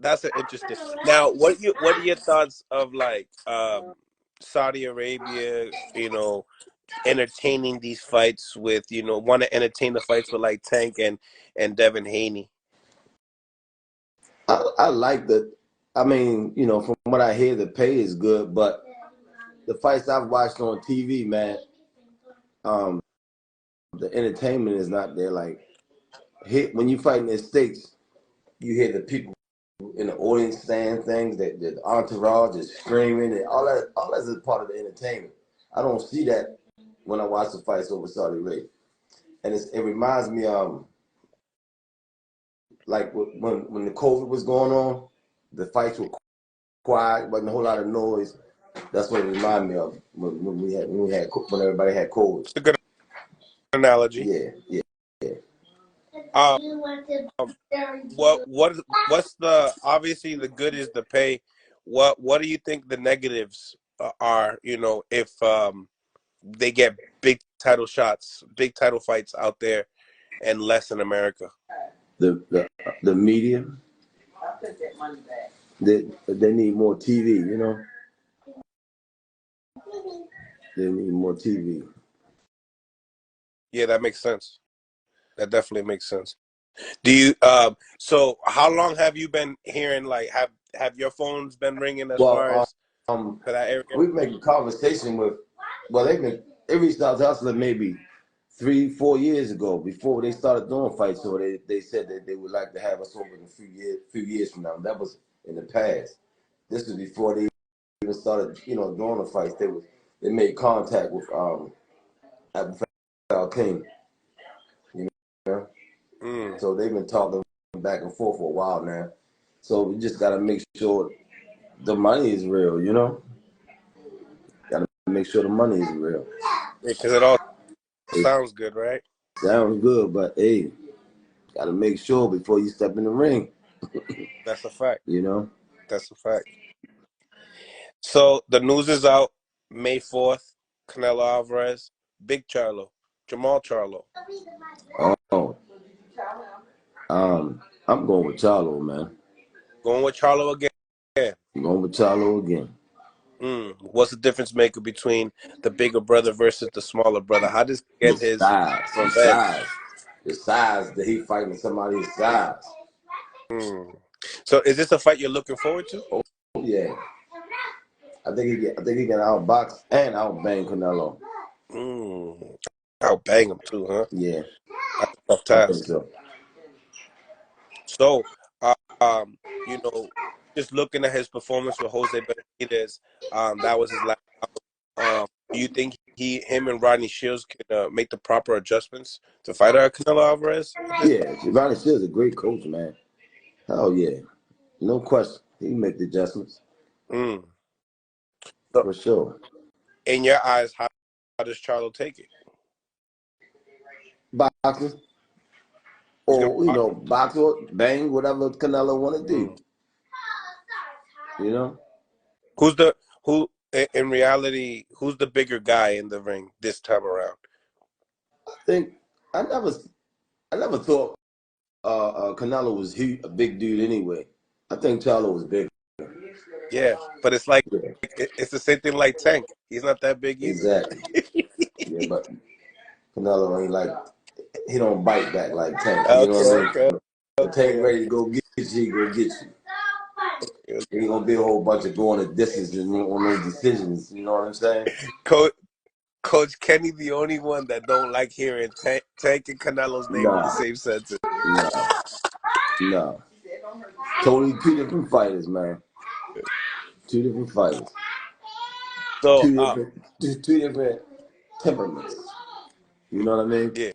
that's an interesting. Now, what are your thoughts of like Saudi Arabia? Entertaining these fights with want to entertain the fights with like Tank and Devin Haney. I like the. I mean, from what I hear, the pay is good, but the fights I've watched on TV, man, the entertainment is not there. Like, when you fight in the States, you hear the people in the audience saying things, that the entourage is screaming, and all that. All that is part of the entertainment. I don't see that when I watch the fights over Saudi Arabia, and it reminds me like when the COVID was going on, the fights were quiet, wasn't a whole lot of noise. That's what it reminded me of when everybody had COVID. It's a good analogy. Yeah. What's the obviously the good is the pay. What do you think the negatives are? If they get big title shots, big title fights out there, and less in America. The media. They need more TV. They need more TV. Yeah, that makes sense. That definitely makes sense. Do you so how long have you been hearing, like, have your phones been ringing as far as for that area? We've made a conversation with they reached out to us like maybe 3-4 years ago before they started doing fights, so they said that they would like to have us over in a few years from now. That was in the past. This was before they even started doing the fights. They made contact with King. So they've been talking back and forth for a while now. So we just gotta make sure the money is real, Gotta make sure the money is real. Because it all sounds good, right? Sounds good, but hey, gotta make sure before you step in the ring. That's a fact. That's a fact. So the news is out. May 4th, Canelo Alvarez, Big Charlo, Jamal Charlo. Oh. I'm going with Charlo, man. Going with Charlo again? I'm going with Charlo again. What's the difference maker between the bigger brother versus the smaller brother? How does he get his size? The size that he fighting somebody's size. So is this a fight you're looking forward to? Oh yeah. I think he can outbox and outbang Canelo. Outbang him too, huh? Yeah. That's a tough task. So, just looking at his performance with Jose Benavidez, that was his last. Do you think him and Rodney Shields can make the proper adjustments to fight Canelo Alvarez? Yeah, Rodney Shields is a great coach, man. Hell yeah, no question. He can make the adjustments. For sure. In your eyes, how does Charlo take it? Boxing. Or, box or bang, whatever Canelo want to do. Who in reality, who's the bigger guy in the ring this time around? I think I never thought Canelo was a big dude anyway. I think Charlo was bigger. Yeah, but it's like it's the same thing like Tank. He's not that big either. Exactly. Yeah, but Canelo ain't like, he don't bite back like Tank. Okay, you know what I mean? If Tank ready to go get you, he go get you. Ain't gonna be a whole bunch of going the distance and on those decisions. You know what I'm saying? Coach Kenny, the only one that don't like hearing Tank and Canelo's name in the same sentence. No. Totally two different fighters, man. Two different fighters. So two different temperaments. You know what I mean? Yeah.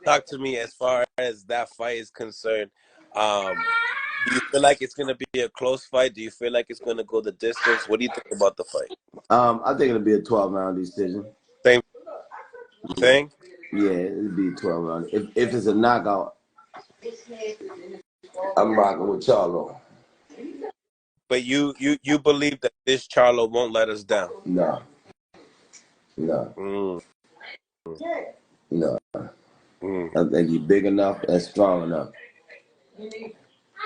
Talk to me as far as that fight is concerned. Do you feel like it's gonna be a close fight? Do you feel like it's gonna go the distance? What do you think about the fight? I think it'll be a 12-round decision. Same thing? Yeah, it'll be a 12-round. If it's a knockout, I'm rocking with Charlo. But you believe that this Charlo won't let us down? No. I think he's big enough and strong enough.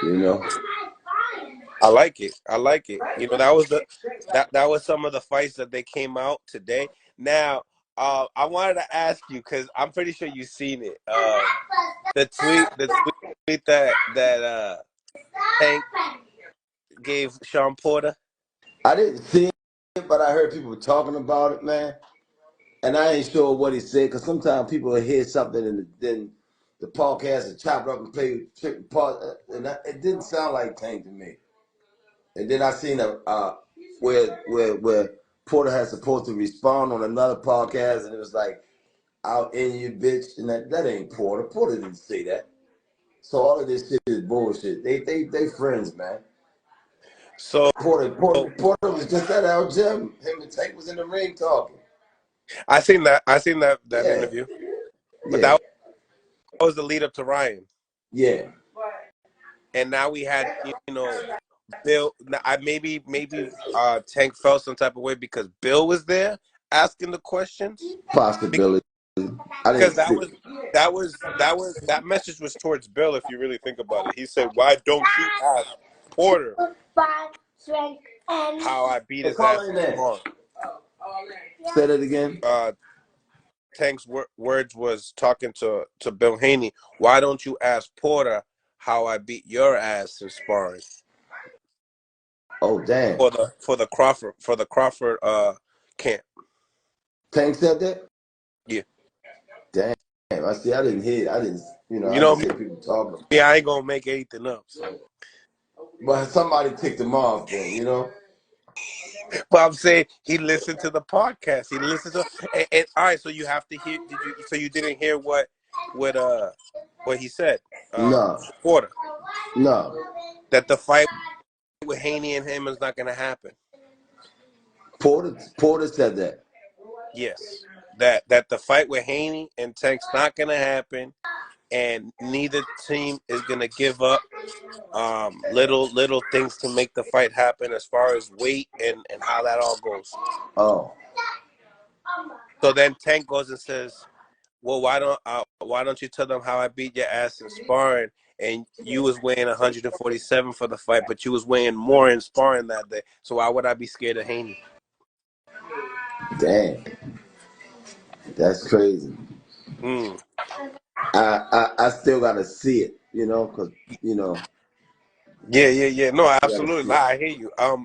You know. I like it. I like it. You know, that was that was some of the fights that they came out today. Now, I wanted to ask you because I'm pretty sure you've seen it. The tweet that Tank gave Shawn Porter. I didn't see it, but I heard people talking about it, man. And I ain't sure what he said because sometimes people will hear something and then the podcast is chopped up and play part, and it didn't sound like Tank to me. And then I seen where Porter had supposed to respond on another podcast, and it was like out in you, bitch, and that ain't Porter. Porter didn't say that. So all of this shit is bullshit. They friends, man. So Porter was just at our gym. Him and Tank was in the ring talking. I seen that. I seen that Yeah, interview, but yeah, that was the lead up to Ryan, yeah. and now we had Bill. I maybe Tank felt some type of way because Bill was there asking the questions Possibility. I didn't because see. that message was towards Bill. If you really think about it, he said, "Why don't you ask Porter how I beat Hey, his call ass in in there. sparring?" Say that again. Tank's words was talking to Bill Haney. Why don't you ask Porter how I beat your ass in sparring Oh damn. for the Crawford camp? Tank said that. Yeah, Damn. I see. I didn't hear. I didn't. you I know just me. hear people talking. I ain't gonna make anything up. So, But somebody ticked him off. Then but I'm saying he listened to the podcast. He listened to and all right. So you have to hear. Did you? So you didn't hear what what he said No, to Porter no. that the fight with Haney and him is not gonna happen. Porter said that. Yes, that the fight with Haney and Tank's not gonna happen, and neither team is gonna give up little things to make the fight happen as far as weight and how that all goes. Oh, So then Tank goes and says, "Well, why don't you tell them how I beat your ass in sparring?" And you was weighing 147 for the fight, but you was weighing more in sparring that day. So why would I be scared of Haney? damn. That's crazy. Mm. I still gotta see it. Because Yeah. No, you gotta absolutely. see Nah, it. I hear you. I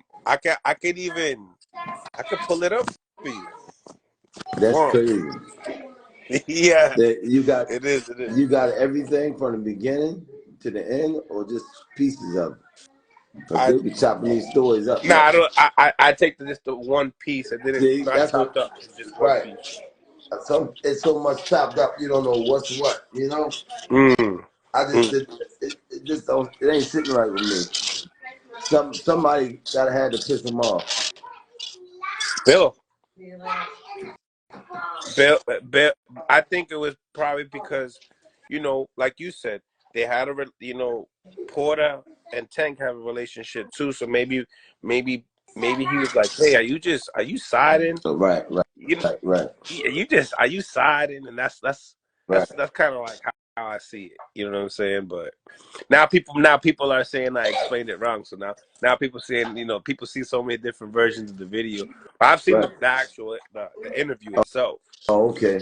could pull it up for you if you That's want. crazy. Yeah, That you got it is. It is. you got everything from the beginning to the end, or just pieces of it. Because I they be chopping these stories up, Nah, man. I don't. I take just the one piece. I didn't. It's See, not that's what. chopped up. It's just one Right. piece. It's so much chopped up, you don't know what's what. Mm. I just Mm. it just don't. It ain't sitting right with me. Somebody gotta have to piss them off. Bill, Bill. I think it was probably because, like you said, they had Porter and Tank have a relationship too. So maybe, maybe he was like, "Hey, are you siding? Right, right, You know, right, are you siding?" And right. that's kind of like how I see it. You know what I'm saying? But now people are saying I explained it wrong. So now people saying people see so many different versions of the video. But I've seen Right. the actual the interview itself. Oh, okay.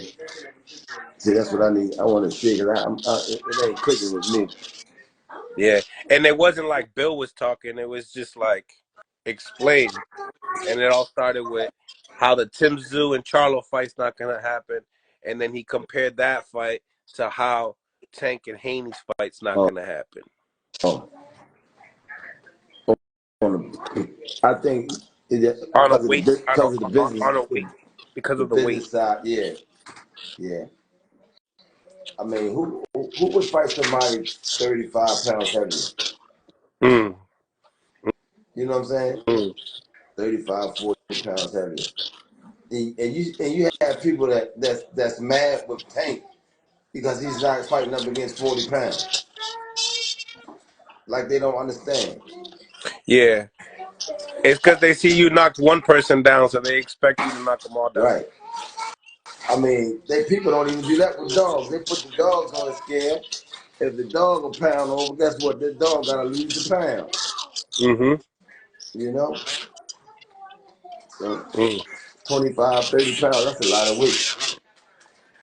See, that's what I need. I want to see because it ain't clicking with me. Yeah, and it wasn't like Bill was talking. It was just like explained, and it all started with how the Tim Zoo and Charlo fight's not gonna happen, and then he compared that fight to how Tank and Haney's fight's not Oh, gonna happen oh. I think on a because of weight because of the business on a weight because the of the weight. business side. Yeah, yeah. I mean, who would fight somebody 35 pounds heavier? Mm, You know what I'm saying? mm. 35, 40 pounds heavier. And you have people that's mad with Tank because he's not fighting up against 40 pounds. Like they don't understand. Yeah, it's because they see you knocked one person down, so they expect you to knock them all down. Right. I mean, people don't even do that with dogs. They put the dogs on a scale if the dog a pound over, guess what? That dog gotta lose the pound. Mm-hmm. You know, so Mm. 25, 30 pounds. That's a lot of weight.